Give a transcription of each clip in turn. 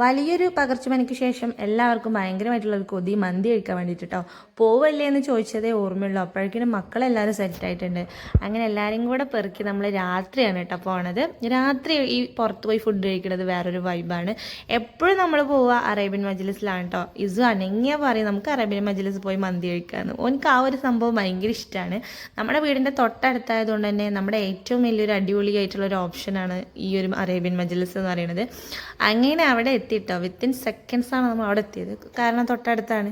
വലിയൊരു പകർച്ചപ്പനിക്ക് ശേഷം എല്ലാവർക്കും ഭയങ്കരമായിട്ടുള്ളൊരു കൊതി മന്തി കഴിക്കാൻ വേണ്ടിയിട്ട് കേട്ടോ. പോവല്ലേ എന്ന് ചോദിച്ചതേ ഓർമ്മയുള്ളൂ. അപ്പോഴേക്കും മക്കളെല്ലാവരും സെറ്റായിട്ടുണ്ട്. അങ്ങനെ എല്ലാവരും കൂടെ പെറുക്കി നമ്മൾ രാത്രിയാണ് കേട്ടോ പോണത്. രാത്രി ഈ പുറത്ത് പോയി ഫുഡ് കഴിക്കുന്നത് വേറൊരു വൈബാണ്. എപ്പോഴും നമ്മൾ പോവുക അറേബ്യൻ മജ്ലിസിലാണ് കേട്ടോ. ഇസു അനങ്ങിയാൽ പറയും നമുക്ക് അറേബ്യൻ മജ്ലിസ് പോയി മന്തി കഴിക്കാമെന്ന്. ഓനിക്ക് ആ ഒരു സംഭവം ഭയങ്കര ഇഷ്ടമാണ്. നമ്മുടെ വീടിൻ്റെ തൊട്ടടുത്തായതുകൊണ്ട് തന്നെ നമ്മുടെ ഏറ്റവും വലിയൊരു അടിപൊളിയായിട്ടുള്ളൊരു ഓപ്ഷനാണ് ഈ ഒരു അറേബ്യൻ മജ്ലിസ് എന്ന് പറയുന്നത്. അങ്ങനെ അവിടെ എത്തിയിട്ടോ. വിത്തിൻ സെക്കൻഡ്സാണ് നമ്മൾ അവിടെ എത്തിയത്. കാരണം തൊട്ടടുത്താണ്.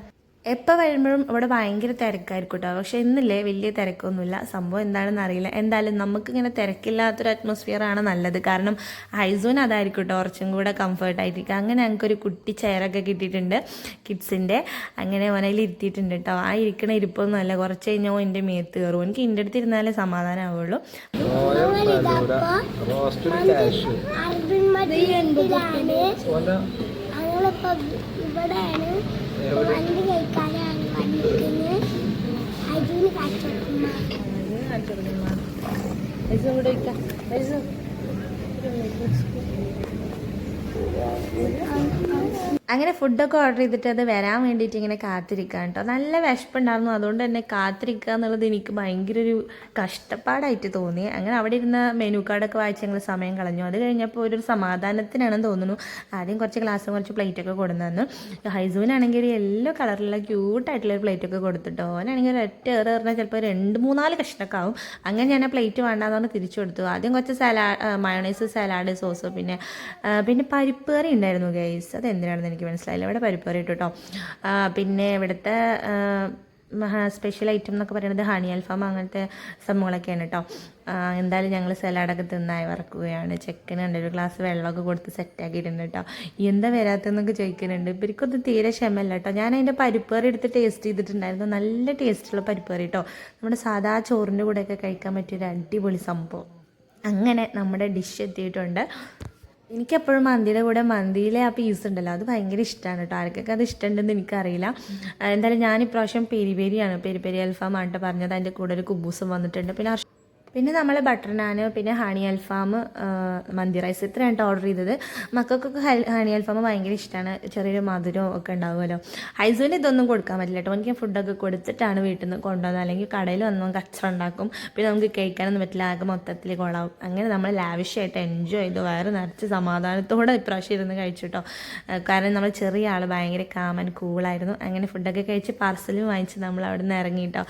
എപ്പോൾ വരുമ്പോഴും ഇവിടെ ഭയങ്കര തിരക്കായിരിക്കും കേട്ടോ. പക്ഷേ ഇന്നില്ലേ വലിയ തിരക്കൊന്നുമില്ല. സംഭവം എന്താണെന്ന് അറിയില്ല. എന്തായാലും നമുക്കിങ്ങനെ തിരക്കില്ലാത്തൊരു അറ്റ്മോസ്ഫിയറാണ് നല്ലത്. കാരണം ഹൈസൂൻ അതായിരിക്കും കേട്ടോ കുറച്ചും കൂടെ കംഫർട്ടായിരിക്കും. അങ്ങനെ ഞങ്ങൾക്കൊരു കുട്ടി ചെയറൊക്കെ കിട്ടിയിട്ടുണ്ട് കിഡ്സിൻ്റെ. അങ്ങനെ ഓനയിൽ ഇരുത്തിയിട്ടുണ്ട് കേട്ടോ. ആ ഇരിക്കണ ഇരിപ്പൊന്നും അല്ല, കുറച്ച് കഴിഞ്ഞാൽ എൻ്റെ മേത്ത് കയറും. എനിക്ക് എൻ്റെ അടുത്ത് ഇരുന്നാലേ സമാധാനമാവുള്ളൂ. ഇവിടെയാണ് വണ്ടി കഴിക്കാനാണ് വണ്ടിന് അതിന് കാണിച്ചോടുക്കുമ്പോ അങ്ങനെ ഫുഡൊക്കെ ഓർഡർ ചെയ്തിട്ട് അത് വരാൻ വേണ്ടിയിട്ട് ഇങ്ങനെ കാത്തിരിക്കുക കേട്ടോ. നല്ല വിശപ്പുണ്ടായിരുന്നു. അതുകൊണ്ട് തന്നെ കാത്തിരിക്കുക എന്നുള്ളത് എനിക്ക് ഭയങ്കര ഒരു കഷ്ടപ്പാടായിട്ട് തോന്നി. അങ്ങനെ അവിടെ ഇരുന്ന മെനു കാർഡൊക്കെ വായിച്ച് ഞങ്ങൾ സമയം കളഞ്ഞു. അത് കഴിഞ്ഞപ്പോൾ ഒരു സമാധാനത്തിനാണെന്ന് തോന്നുന്നു ആദ്യം കുറച്ച് ഗ്ലാസ്സും കുറച്ച് പ്ലേറ്റൊക്കെ കൊടുന്നു. ഹൈസൂനാണെങ്കിൽ ഒരു യെല്ലോ കളറിലുള്ള ക്യൂട്ടായിട്ടുള്ളൊരു പ്ലേറ്റൊക്കെ കൊടുത്തിട്ടോ. അവനാണെങ്കിൽ ഒറ്റ പറഞ്ഞാൽ ചിലപ്പോൾ 2-3-4 കഷ്ണമൊക്കെ ആവും. അങ്ങനെ ഞാൻ ആ പ്ലേറ്റ് വേണ്ടാന്ന് പറഞ്ഞ് തിരിച്ചു കൊടുത്തു. ആദ്യം കുറച്ച് മയോണൈസ് സലാഡ് സോസ് പിന്നെ പരിപ്പ് കറി ഉണ്ടായിരുന്നു ഗൈസ്. അത് എന്തിനാണെന്ന് എനിക്ക് മനസ്സിലായില്ല. ഇവിടെ പരിപ്പ് കറി ഇട്ടു കേട്ടോ. പിന്നെ ഇവിടുത്തെ സ്പെഷ്യൽ ഐറ്റം എന്നൊക്കെ പറയുന്നത് ഹണി അൽഫാം അങ്ങനത്തെ സംഭവങ്ങളൊക്കെയാണ് കേട്ടോ. എന്തായാലും ഞങ്ങൾ സലാഡൊക്കെ തിന്നായി വറക്കുകയാണ്. ചെക്കന് ഉണ്ട് ഒരു ഗ്ലാസ് വെള്ളമൊക്കെ കൊടുത്ത് സെറ്റാക്കിയിട്ടുണ്ട് കേട്ടോ. എന്താ വരാത്തെന്നൊക്കെ ചോദിക്കുന്നുണ്ട്. ഇവർക്കൊന്നും തീരെ ക്ഷമല്ല കേട്ടോ. ഞാൻ അതിൻ്റെ പരിപ്പ് കറി എടുത്ത് ടേസ്റ്റ് ചെയ്തിട്ടുണ്ടായിരുന്നു. നല്ല ടേസ്റ്റുള്ള പരിപ്പ് കറി കേട്ടോ. നമ്മുടെ സാധാ ചോറിൻ്റെ കൂടെയൊക്കെ കഴിക്കാൻ പറ്റിയൊരു അടിപൊളി സംഭവം. അങ്ങനെ നമ്മുടെ ഡിഷ് എത്തിയിട്ടുണ്ട്. എനിക്കെപ്പോഴും മന്തിയുടെ കൂടെ മന്തിയിലെ ആ പീസ് ഉണ്ടല്ലോ അത് ഭയങ്കര ഇഷ്ടമാണ് കേട്ടോ. ആർക്കൊക്കെ അത് ഇഷ്ടമുണ്ടെന്ന് എനിക്കറിയില്ല. എന്തായാലും ഞാനിപ്രാവശ്യം പെരി പെരി അൽഫാമാണ് പറഞ്ഞത്. അതിൻ്റെ കൂടെ ഒരു കുബൂസും വന്നിട്ടുണ്ട്. പിന്നെ നമ്മൾ ബട്ടർ നാൻ പിന്നെ ഹണി അൽഫാം മന്തി റൈസ് ഇത്രയാണ് ഓർഡർ ചെയ്തത്. മക്കൾക്കൊക്കെ ഹണി അൽഫാം ഭയങ്കര ഇഷ്ടമാണ്. ചെറിയൊരു മധുരം ഒക്കെ ഉണ്ടാവുമല്ലോ. ഹൈസൂന് ഇതൊന്നും കൊടുക്കാൻ പറ്റില്ല കേട്ടോ. എനിക്ക് ഫുഡൊക്കെ കൊടുത്തിട്ടാണ് വീട്ടിൽ നിന്ന് കൊണ്ടുവന്നത്. അല്ലെങ്കിൽ കടയിൽ വന്നും കച്ചറ ഉണ്ടാക്കും. പിന്നെ നമുക്ക് കഴിക്കാനൊന്നും പറ്റില്ല. ആകെ മൊത്തത്തിൽ കൊളാവും. അങ്ങനെ നമ്മൾ ലാവിഷായിട്ട് എൻജോയ് ചെയ്തു. വയറ് നിറച്ച് സമാധാനത്തോടെ ഇപ്രാവശ്യം ഇരുന്ന് കഴിച്ചു കേട്ടോ. കാരണം നമ്മൾ ചെറിയ ആൾ ഭയങ്കര കാമൻ കൂളായിരുന്നു. അങ്ങനെ ഫുഡൊക്കെ കഴിച്ച് പാർസലും വാങ്ങിച്ച് നമ്മൾ അവിടെ നിന്ന് ഇറങ്ങി കേട്ടോ.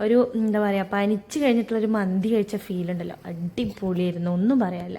ഒരു എന്താ പറയുക പനിച്ച് കഴിഞ്ഞിട്ടുള്ളൊരു മന്തി കഴിച്ച ഫീൽ ഉണ്ടല്ലോ, അടിപൊളിയായിരുന്നു, ഒന്നും പറയാനില്ല.